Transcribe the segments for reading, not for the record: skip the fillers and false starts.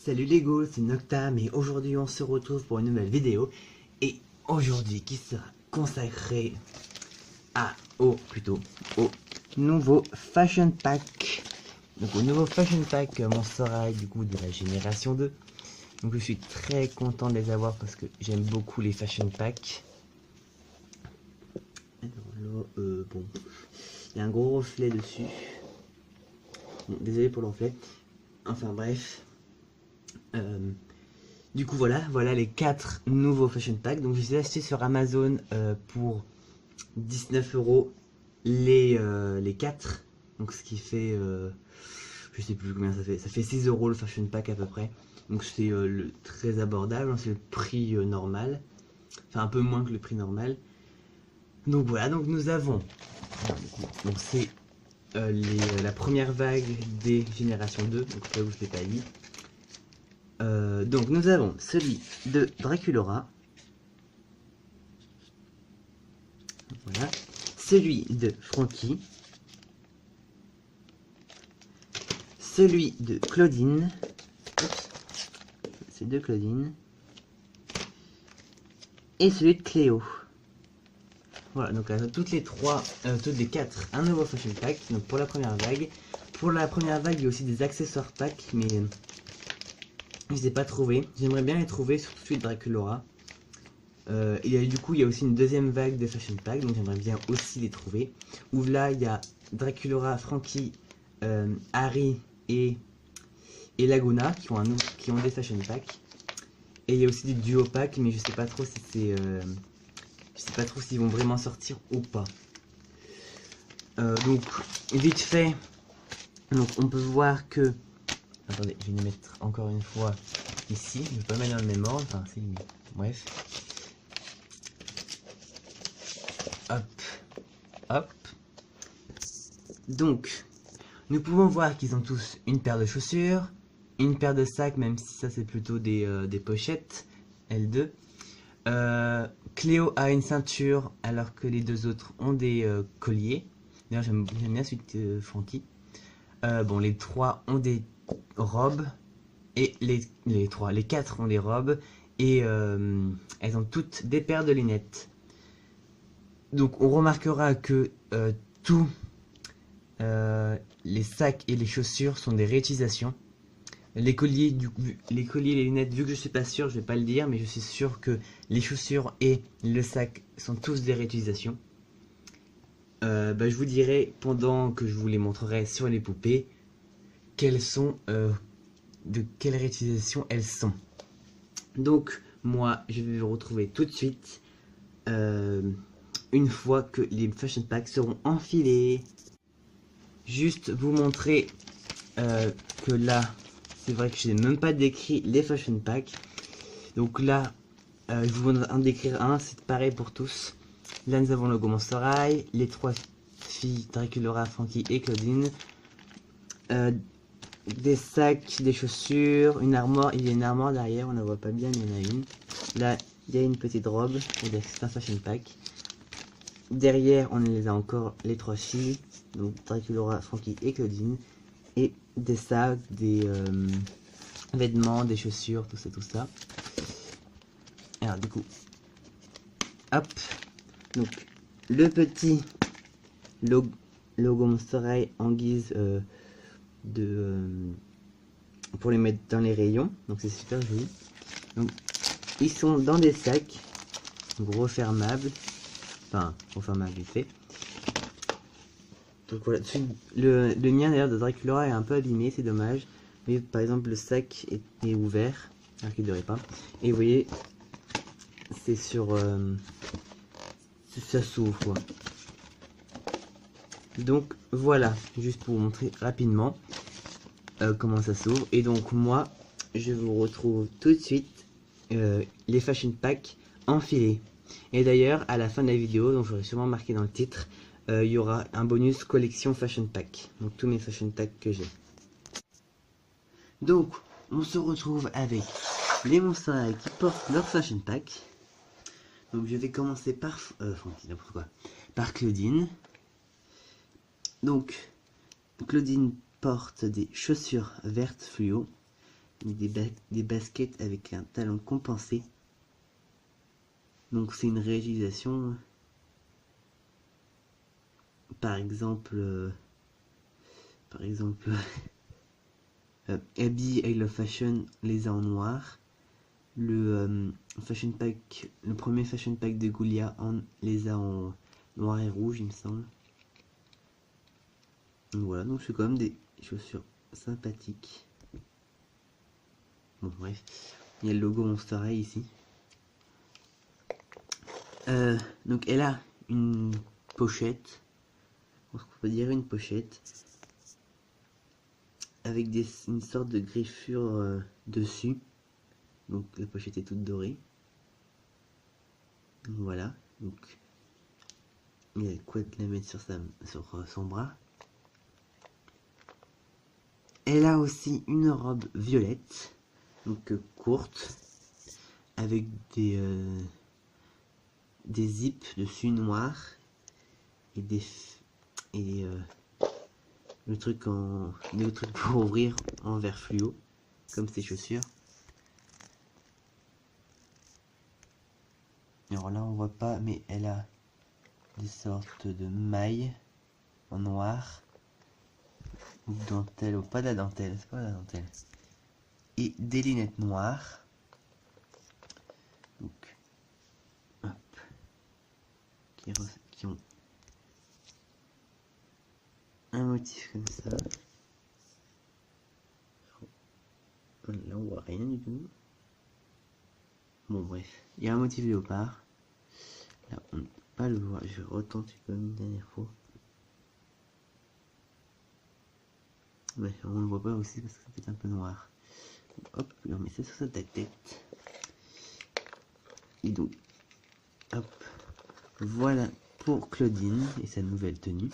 Salut les ghouls, c'est Noctam et aujourd'hui on se retrouve pour une nouvelle vidéo. Et aujourd'hui qui sera consacrée au nouveau Fashion Pack. Donc au nouveau Fashion Pack Monsterai du coup de la génération 2. Donc je suis très content de les avoir parce que j'aime beaucoup les Fashion Pack. Alors là, bon, il y a un gros reflet dessus. Bon, désolé pour le reflet. Enfin bref. Du coup voilà les 4 nouveaux Fashion Packs. Donc je les ai achetés sur Amazon pour 19 € les 4. Donc ce qui fait, je sais plus combien ça fait 6 € le Fashion Pack à peu près. Donc c'est très abordable, c'est le prix normal. Enfin un peu moins que le prix normal. Donc voilà, donc nous avons, donc c'est la première vague des générations 2, donc là où je ne l'ai pas dit. Donc nous avons celui de Draculaura, voilà, celui de Frankie, celui de Claudine, c'est de Claudine, et celui de Cléo. Voilà, donc toutes les 4, un nouveau Fashion Pack, donc pour la première vague. Pour la première vague, il y a aussi des accessoires packs, mais je les ai pas trouvés. J'aimerais bien les trouver, surtout celui de Draculaura. Du coup, il y a aussi une deuxième vague de Fashion Pack, donc j'aimerais bien aussi les trouver. Où là, il y a Draculaura, Frankie, Harry et Laguna qui ont des Fashion Pack. Et il y a aussi des duo packs, mais je sais pas trop si c'est, je sais pas trop s'ils vont vraiment sortir ou pas. Donc vite fait, donc on peut voir que, attendez, je vais les mettre encore une fois ici. Je vais pas mettre dans le même ordre, enfin si, bref. Hop. Donc, nous pouvons voir qu'ils ont tous une paire de chaussures, une paire de sacs, même si ça c'est plutôt des pochettes, L2. Cléo a une ceinture alors que les deux autres ont des colliers. D'ailleurs j'aime bien celui de Frankie. Bon, les 3 ont des robes et les 4 ont des robes et elles ont toutes des paires de lunettes. Donc on remarquera que tous les sacs et les chaussures sont des réutilisations. Les colliers et les lunettes, vu que je suis pas sûr, je vais pas le dire, mais je suis sûr que les chaussures et le sac sont tous des réutilisations. Je vous dirai pendant que je vous les montrerai sur les poupées de quelle réutilisation elles sont. Donc moi je vais vous retrouver tout de suite une fois que les Fashion Packs seront enfilés. Juste vous montrer que là, c'est vrai que je n'ai même pas décrit les Fashion Packs. Donc là, je vous en décrire un, c'est pareil pour tous. Là, nous avons le logo Monsterai, les 3 filles, Draculaura, Frankie et Claudine. Des sacs, des chaussures, une armoire. Il y a une armoire derrière, on ne la voit pas bien, mais il y en a une. Là, il y a une petite robe, c'est un Fashion Pack. Derrière, on les a encore les 3 filles, donc Draculaura, Frankie et Claudine. Et des sacs, des vêtements, des chaussures, tout ça. Alors du coup, hop, donc le petit logo Monsterai en guise pour les mettre dans les rayons, donc c'est super joli. Donc ils sont dans des sacs refermables, vite fait. Donc voilà, le mien d'ailleurs de Draculaura est un peu abîmé, c'est dommage. Mais par exemple le sac est ouvert, alors qu'il ne devrait pas. Et vous voyez, c'est sur... ça s'ouvre quoi. Donc voilà, juste pour vous montrer rapidement comment ça s'ouvre. Et donc moi, je vous retrouve tout de suite les Fashion Packs enfilés. Et d'ailleurs, à la fin de la vidéo, donc j'aurais sûrement marqué dans le titre, il y aura un bonus collection Fashion Pack. Donc tous mes Fashion Packs que j'ai. Donc, on se retrouve avec les Monsterai qui portent leur Fashion Pack. Donc je vais commencer par par Claudine. Donc Claudine porte des chaussures vertes fluo. des baskets avec un talon compensé. Donc c'est une réutilisation. Par exemple, Abby I Love Fashion les a en noir. Le premier fashion pack de Goulia les a en noir et rouge, il me semble. Donc voilà, donc c'est quand même des chaussures sympathiques. Bon bref, il y a le logo Monster High ici. Donc elle a une pochette, on peut dire une pochette, avec une sorte de griffure dessus. Donc la pochette est toute dorée. Donc, voilà, donc il y a quoi de la mettre sur son bras. Elle a aussi une robe violette, donc courte, avec des zips dessus noirs et le truc pour ouvrir en vert fluo, comme ses chaussures. Alors là on voit pas, mais elle a des sortes de mailles en noir ou dentelle, ou pas de la dentelle, c'est pas de la dentelle, et des lunettes noires. Donc hop, qui ont un motif comme ça. Là on voit rien du tout. Bon bref, il y a un motif léopard. Là on ne peut pas le voir, je vais retenter comme une dernière fois. Ouais, on le voit pas aussi parce que c'est peut-être un peu noir. Hop, on met ça sur sa tête. Et donc, hop, voilà pour Claudine et sa nouvelle tenue.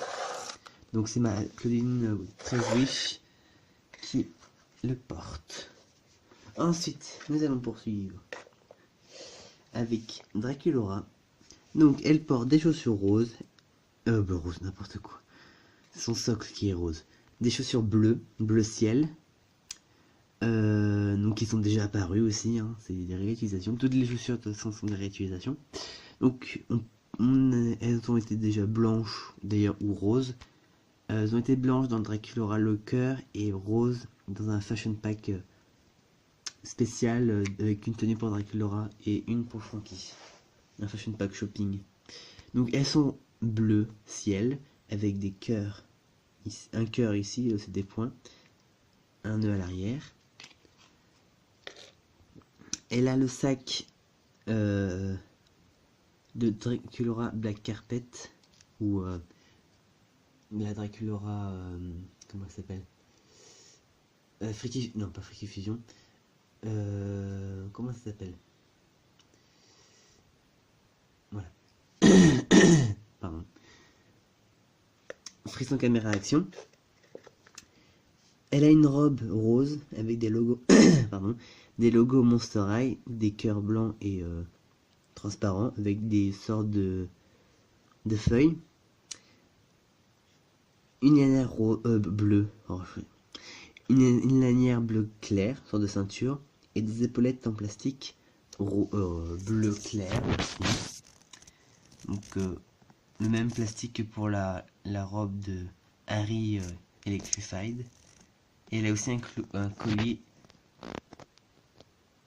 Donc c'est ma Claudine 13 Wish qui le porte. Ensuite, nous allons poursuivre avec Draculaura. Donc elle porte des chaussures roses. Rose, n'importe quoi. C'est son socle qui est rose. Des chaussures bleu ciel. Donc qui sont déjà apparues aussi, hein, c'est des réutilisations. Toutes les chaussures de toute façon sont des réutilisations. Donc elles ont été déjà blanches d'ailleurs ou roses. Elles ont été blanches dans Draculaura Locker et roses dans un fashion pack spécial avec une tenue pour Draculaura et une pour Frankie. Un fashion pack shopping. Donc elles sont bleues ciel avec des cœurs. Un cœur ici, c'est des points. Un nœud à l'arrière. Elle a le sac de Draculaura Black Carpet ou la Draculaura comment elle s'appelle, non pas Freaky Fusion, comment ça s'appelle, voilà. Pardon. Frisson caméra action. Elle a une robe rose avec des logos pardon, des logos Monster High, des cœurs blancs et transparents avec des sortes de feuilles. Une lanière bleue, une lanière bleu clair, sorte de ceinture, et des épaulettes en plastique bleu clair. Donc le même plastique que pour la robe de Harry Electrified. Et elle a aussi un collier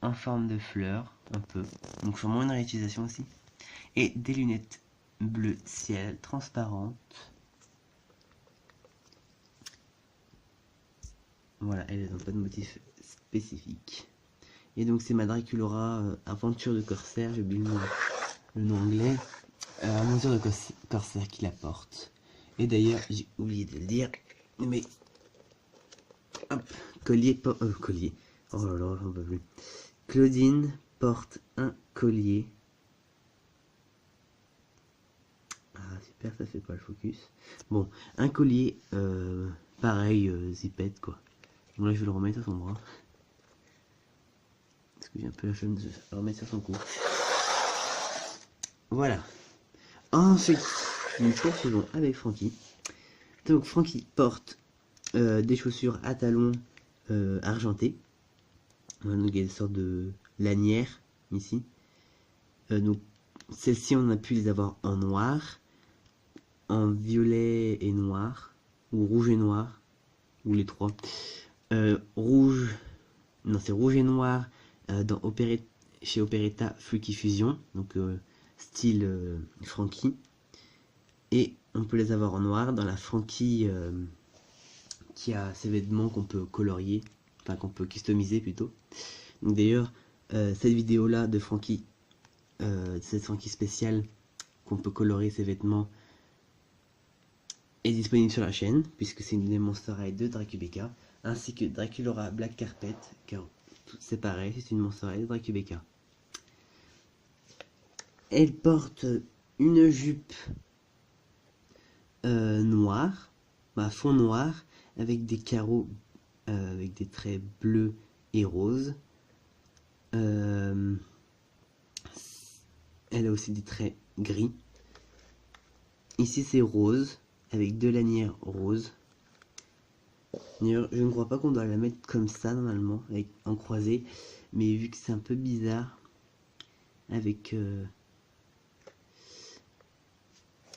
en forme de fleur, un peu, donc sûrement une réutilisation aussi. Et des lunettes bleu ciel transparentes. Voilà, elles n'ont pas de motif spécifique. Et donc c'est ma Draculaura Aventure de Corsaire, j'ai oublié le nom anglais. Aventure de Corsaire qui la porte. Et d'ailleurs, j'ai oublié de le dire, mais hop, collier. Oh là là, j'en peux plus. Claudine porte un collier. Ah super, ça fait pas le focus. Bon, un collier pareil, zipette quoi. Donc là je vais le remettre à son bras. Parce que j'ai un peu la flemme de le remettre sur son cou. Voilà. Ensuite, nous poursuivons avec Frankie. Donc Frankie porte des chaussures à talons argentés. Donc il y a des sortes de lanières ici. Donc celles-ci on a pu les avoir en noir, en violet et noir, ou rouge et noir, ou les trois. Rouge, non c'est rouge et noir dans chez Operetta Fluky Fusion, donc style Frankie. Et on peut les avoir en noir dans la Frankie qui a ses vêtements qu'on peut colorier, enfin qu'on peut customiser plutôt. Donc d'ailleurs, cette vidéo là de Frankie, cette Frankie spéciale qu'on peut colorer ses vêtements, est disponible sur la chaîne, puisque c'est une des Monster High de Dracubeka, ainsi que Draculaura Black Carpet, car c'est pareil, c'est une Monster High de Dracubeka. Elle porte une jupe noire, fond noir, avec des carreaux, avec des traits bleus et roses. Elle a aussi des traits gris. Ici c'est rose, avec deux lanières roses. D'ailleurs, je ne crois pas qu'on doit la mettre comme ça normalement, en croisé, mais vu que c'est un peu bizarre, avec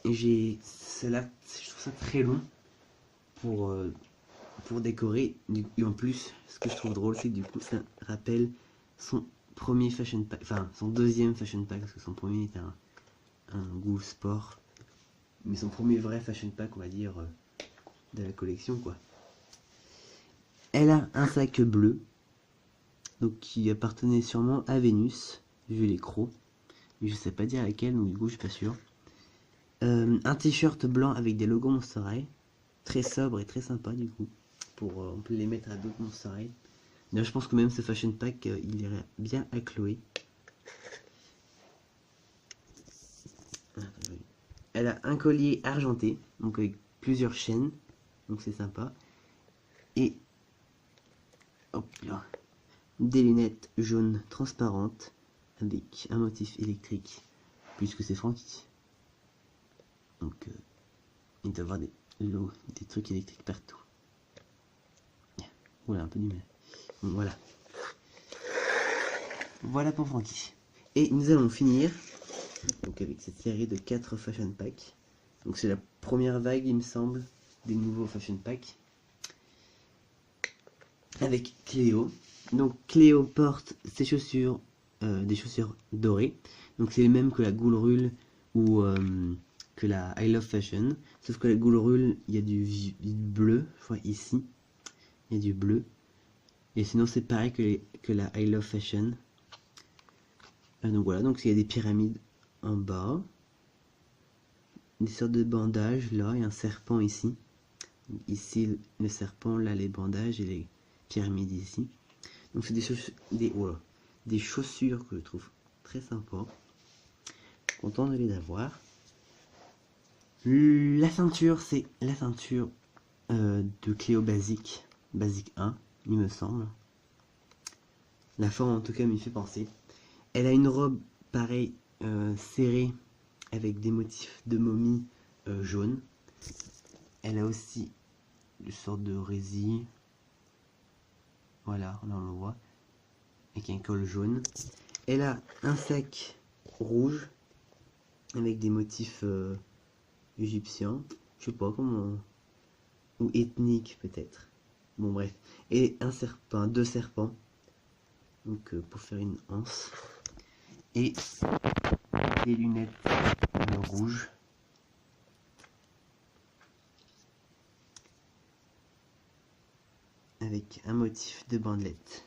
j'ai cela, je trouve ça très long pour décorer. Et en plus, ce que je trouve drôle, c'est que du coup ça rappelle son premier fashion pack, enfin son deuxième fashion pack, parce que son premier était un goût sport, mais son premier vrai fashion pack, on va dire, de la collection quoi. Elle a un sac bleu, donc qui appartenait sûrement à Vénus, vu les crocs, mais je sais pas dire laquelle, donc du coup je suis pas sûr. Un t-shirt blanc avec des logos Monster High, très sobre et très sympa du coup, on peut les mettre à d'autres Monster High. D'ailleurs je pense que même ce fashion pack il irait bien à Chloé. Elle a un collier argenté, donc avec plusieurs chaînes, donc c'est sympa, et hop là, des lunettes jaunes transparentes avec un motif électrique, puisque c'est Frankie. Donc il doit y avoir des trucs électriques partout. Voilà, un peu du mal. Donc, voilà. Voilà pour Frankie. Et nous allons finir donc avec cette série de 4 fashion packs. Donc c'est la première vague, il me semble, des nouveaux fashion packs. Avec Cléo. Donc Cléo porte ses chaussures, des chaussures dorées. Donc c'est les mêmes que la Ghoul ou que la I Love Fashion. Sauf que la Ghoul il y a du bleu, je vois ici. Il y a du bleu. Et sinon c'est pareil que la I Love Fashion. Donc voilà, donc il y a des pyramides en bas. Des sortes de bandages là, et un serpent ici. Ici le serpent, là les bandages et les pyramides ici. Donc c'est des chaussures que je trouve très sympa. Content de les avoir. La ceinture, c'est la ceinture de Cléo basique 1, il me semble. La forme en tout cas m'y fait penser. Elle a une robe pareil serrée avec des motifs de momie jaune. Elle a aussi une sorte de résille. Voilà, là on le voit. Avec un col jaune. Elle a un sac rouge avec des motifs égyptiens. Je sais pas comment. Ou ethniques peut-être. Bon bref. Et deux serpents. Donc pour faire une anse. Et des lunettes rouges. Avec un motif de bandelette.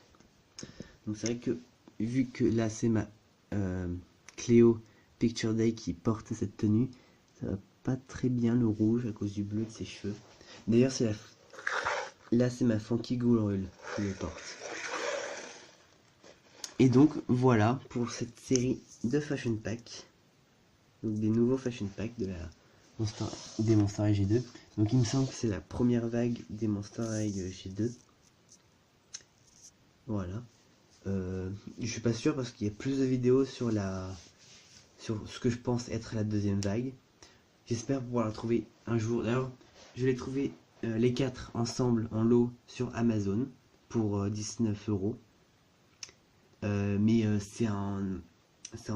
Donc c'est vrai que vu que là c'est ma Cléo Picture Day qui porte cette tenue, ça va pas très bien le rouge à cause du bleu de ses cheveux. D'ailleurs là c'est ma Frankie Ghoul qui le porte. Et donc voilà pour cette série de fashion pack. Donc des nouveaux fashion packs des Monster High G2. Donc il me semble que c'est la première vague des Monster High G2. Voilà. Je suis pas sûr parce qu'il y a plus de vidéos sur ce que je pense être la deuxième vague. J'espère pouvoir la trouver un jour. D'ailleurs, je l'ai trouvé les 4 ensemble en lot sur Amazon pour 19 €. mais c'est en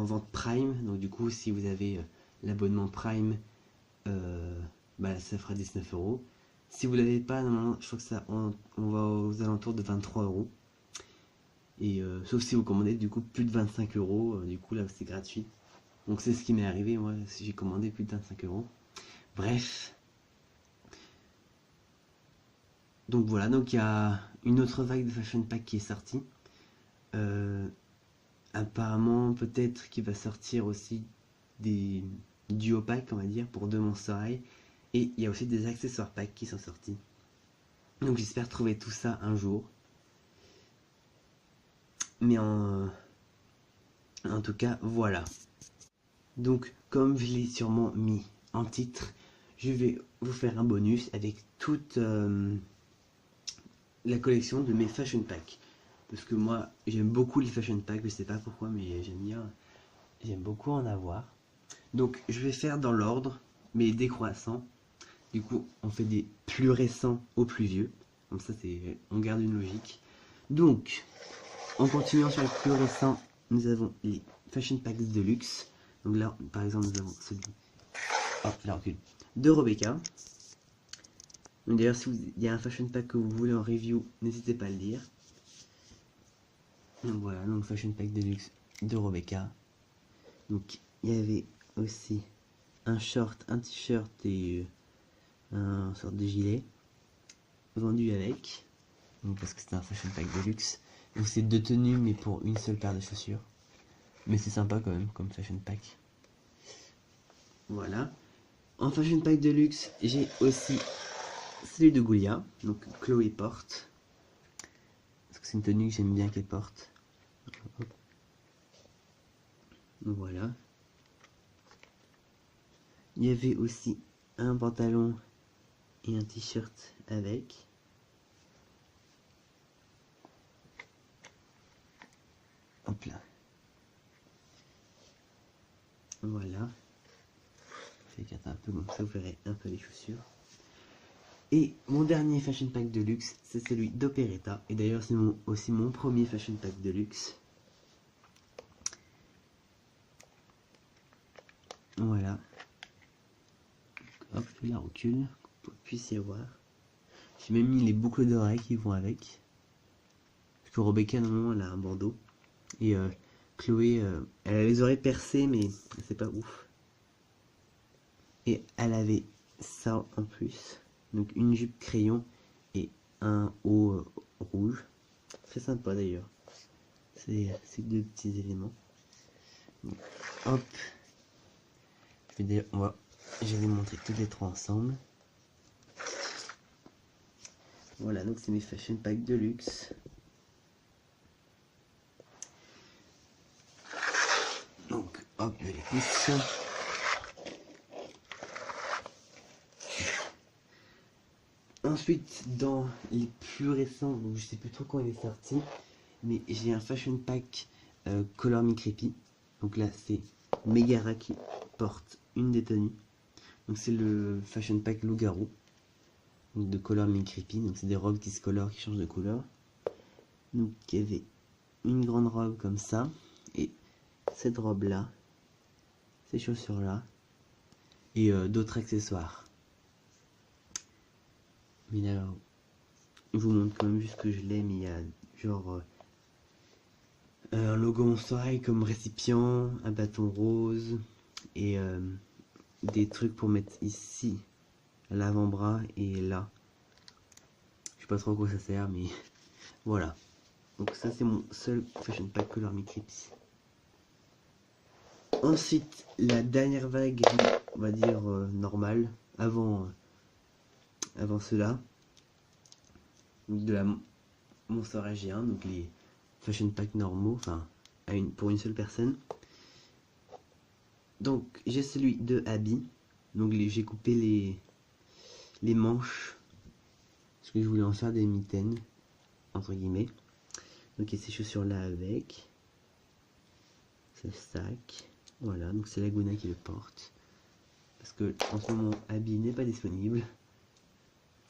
vente Prime, donc du coup si vous avez l'abonnement Prime, bah, ça fera 19 euros. Si vous l'avez pas, normalement je crois que ça on va aux alentours de 23 euros. Et sauf si vous commandez du coup plus de 25 euros, du coup là c'est gratuit. Donc c'est ce qui m'est arrivé, moi, si j'ai commandé plus de 25 euros. Bref. Donc voilà, donc il y a une autre vague de Fashion Pack qui est sortie. Apparemment, peut-être qu'il va sortir aussi des duo pack, on va dire, pour deux Monster. Et il y a aussi des accessoires packs qui sont sortis. Donc j'espère trouver tout ça un jour. Mais en tout cas, voilà. Donc, comme je l'ai sûrement mis en titre, je vais vous faire un bonus avec toute la collection de mes Fashion Packs. Parce que moi, j'aime beaucoup les Fashion Packs, je sais pas pourquoi, mais j'aime beaucoup en avoir. Donc, je vais faire dans l'ordre, mais décroissant. Du coup, on fait des plus récents aux plus vieux. Comme ça, on garde une logique. Donc, en continuant sur les plus récents, nous avons les Fashion Packs Deluxe. Donc là, par exemple, nous avons celui de Rebecca. D'ailleurs, si il y a un Fashion Pack que vous voulez en review, n'hésitez pas à le dire. Donc voilà, donc Fashion Pack Deluxe de Rebecca. Donc il y avait aussi un short, un t-shirt et un sorte de gilet vendu avec. Donc parce que c'était un Fashion Pack Deluxe. Donc c'est deux tenues mais pour une seule paire de chaussures. Mais c'est sympa quand même comme Fashion Pack. Voilà. En Fashion Pack Deluxe, j'ai aussi celui de Goulia, donc Chloé porte. Parce que c'est une tenue que j'aime bien qu'elle porte. Voilà. Il y avait aussi un pantalon et un t-shirt avec. Hop là. Voilà. Je vais écarter un peu, comme ça vous verrez un peu les chaussures. Et mon dernier Fashion Pack de luxe, c'est celui d'Operetta. Et d'ailleurs, c'est aussi mon premier Fashion Pack de luxe. Voilà. Hop, la recule, pour que vous puissiez voir. J'ai même mis les boucles d'oreilles qui vont avec. Parce que Rebecca, normalement, elle a un bandeau. Et Chloé, elle a les oreilles percées, mais c'est pas ouf. Et elle avait ça en plus. Donc une jupe crayon et un haut rouge. Très sympa d'ailleurs. C'est deux petits éléments. Donc, hop. Je vais les montrer tous les trois ensemble. Voilà, donc c'est mes Fashion Pack de luxe. Donc, hop, je les pousse. Ensuite, dans les plus récents, donc je sais plus trop quand il est sorti, mais j'ai un Fashion Pack Color Me Creepy. Donc là, c'est Megara qui porte une des tenues. Donc c'est le Fashion Pack Loup-garou de Color Me Creepy. Donc c'est des robes qui se colorent, qui changent de couleur. Donc il y avait une grande robe comme ça, et cette robe là, ces chaussures là, et d'autres accessoires. Mais là, je vous montre quand même juste que je l'ai, mais il y a genre un logo Monster comme récipient, un bâton rose et des trucs pour mettre ici à l'avant-bras et là. Je sais pas trop à quoi ça sert, mais voilà. Donc ça c'est mon seul Fashion Pack Color Me Creepy. Ensuite, la dernière vague, on va dire normale, avant cela, de la Monster AG1, donc les Fashion Pack normaux, enfin pour une seule personne. Donc j'ai celui de Abby, donc j'ai coupé les manches, parce que je voulais en faire des mitaines, entre guillemets. Donc il y a ces chaussures là avec, ce sac, voilà, donc c'est Laguna qui le porte. Parce que en ce moment Abby n'est pas disponible.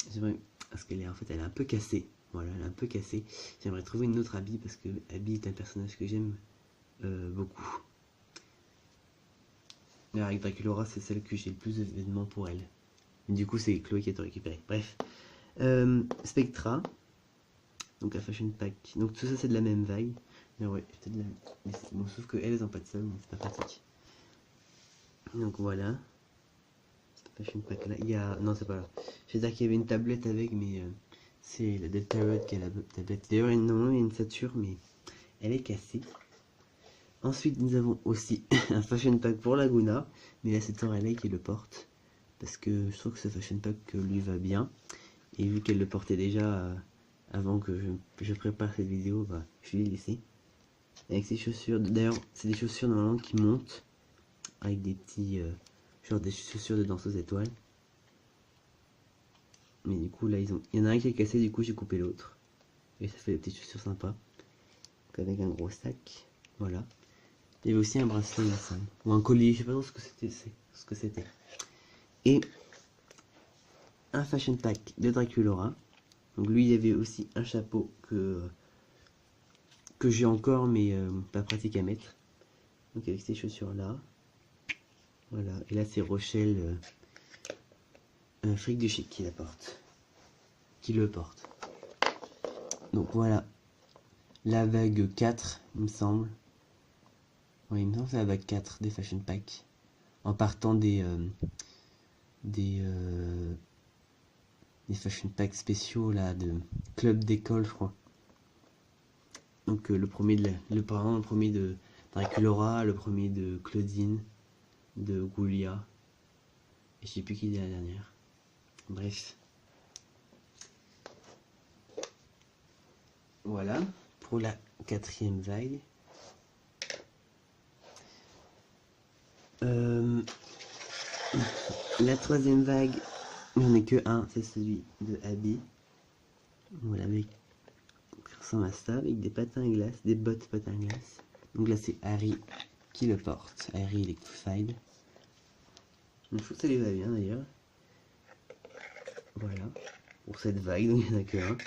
C'est vrai, parce qu'elle est en fait elle est un peu cassée. Voilà, elle est un peu cassée. J'aimerais trouver une autre Abby parce que Abby est un personnage que j'aime beaucoup. Mais avec Draculaura, c'est celle que j'ai le plus d'événements pour elle. Et du coup, c'est Chloé qui a tout récupéré. Bref. Spectra. Donc un fashion pack. Donc tout ça, c'est de la même vague. Mais ouais, peut-être de la... Bon, sauf qu'elles, elles ont pas de sol, donc c'est pas pratique. Donc voilà. Cette fashion pack là. Il y a... Non, c'est pas là. Je vais dire qu'il y avait une tablette avec, mais c'est la Delta Red qui a la tablette. D'ailleurs, normalement, il y a une Sature, mais elle est cassée. Ensuite, nous avons aussi un fashion pack pour Laguna, mais là, c'est Torelei qui le porte. Parce que je trouve que ce fashion pack lui va bien. Et vu qu'elle le portait déjà avant que je prépare cette vidéo, bah, je l'ai laissé. Avec ses chaussures, d'ailleurs, c'est des chaussures normalement qui montent. Avec des petits, genre des chaussures de danseuse étoile. Mais du coup, là, il y en a un qui est cassé, du coup, j'ai coupé l'autre. Et ça fait des petites chaussures sympas. Donc, avec un gros sac, voilà. Il y avait aussi un bracelet, là, ça. Ou un collier, je sais pas trop ce que c'était. Et un fashion pack de Draculaura. Donc lui, il y avait aussi un chapeau que j'ai encore, mais pas pratique à mettre. Donc avec ces chaussures là. Voilà. Et là, c'est Rochelle Fric du Chic qui la porte. Qui le porte. Donc voilà. La vague 4, il me semble. Oui, il me semble que c'est la vague 4 des fashion packs. En partant des fashion packs spéciaux là de club d'école, je crois. Donc le premier le premier de Draculaura, le premier de Claudine, de Goulia, et je sais plus qui est la dernière. Bref. Voilà pour la 4e vague. La 3e vague, il n'y en a que un, c'est celui de Abby. Voilà, avec qui ressemble à ça, avec des patins à glace, des bottes patins à glace. Donc là, c'est Harry qui le porte. Harry Electrified. Je trouve que ça lui va bien d'ailleurs. Voilà. Pour cette vague, donc il n'y en a que un.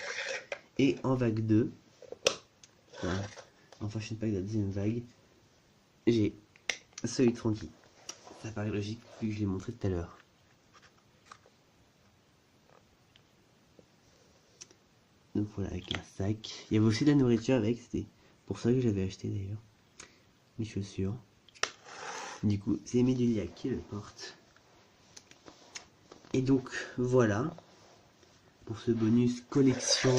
Et en vague 2, voilà, en fashion pack de la 2e vague, j'ai celui de Frankie. Ça paraît logique vu que je l'ai montré tout à l'heure. Donc voilà, avec un sac. Il y avait aussi de la nourriture avec, c'était pour ça que j'avais acheté d'ailleurs. Les chaussures. Du coup, c'est Medulia qui le porte. Et donc voilà pour ce bonus collection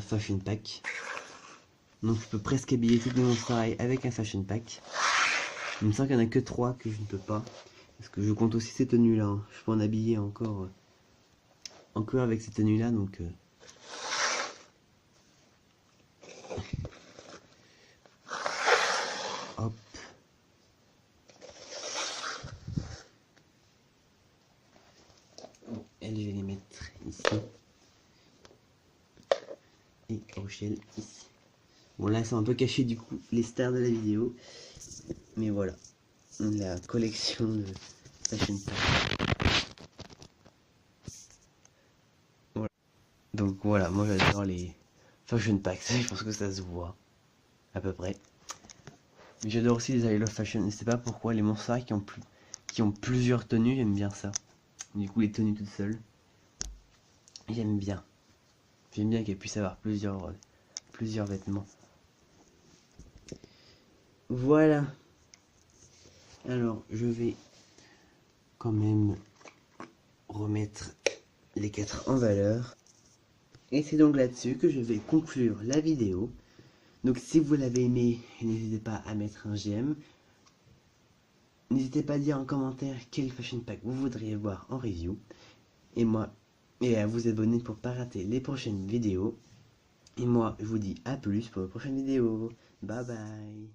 fashion pack. Donc je peux presque habiller toutes mes monstres avec un fashion pack. Il me semble qu'il n'y en a que 3 que je ne peux pas. Parce que je compte aussi ces tenues là. Hein. Je peux en habiller encore avec ces tenues là. Donc hop. Bon, elle, je vais les mettre ici. Et Rochelle ici. Bon là, c'est un peu caché du coup les stars de la vidéo. Mais voilà. La collection de fashion pack. Voilà. Donc voilà, moi j'adore les fashion packs. Je pense que ça se voit. À peu près. Mais j'adore aussi les I Love Fashion. Je sais pas pourquoi les monstres qui ont plusieurs tenues, j'aime bien ça. Du coup les tenues toutes seules, j'aime bien. J'aime bien qu'elles puissent avoir plusieurs vêtements. Voilà. Alors je vais quand même remettre les 4 en valeur. Et c'est donc là-dessus que je vais conclure la vidéo. Donc si vous l'avez aimé, n'hésitez pas à mettre un j'aime. N'hésitez pas à dire en commentaire quel fashion pack vous voudriez voir en review. Et à vous abonner pour ne pas rater les prochaines vidéos. Et moi, je vous dis à plus pour les prochaines vidéos. Bye bye.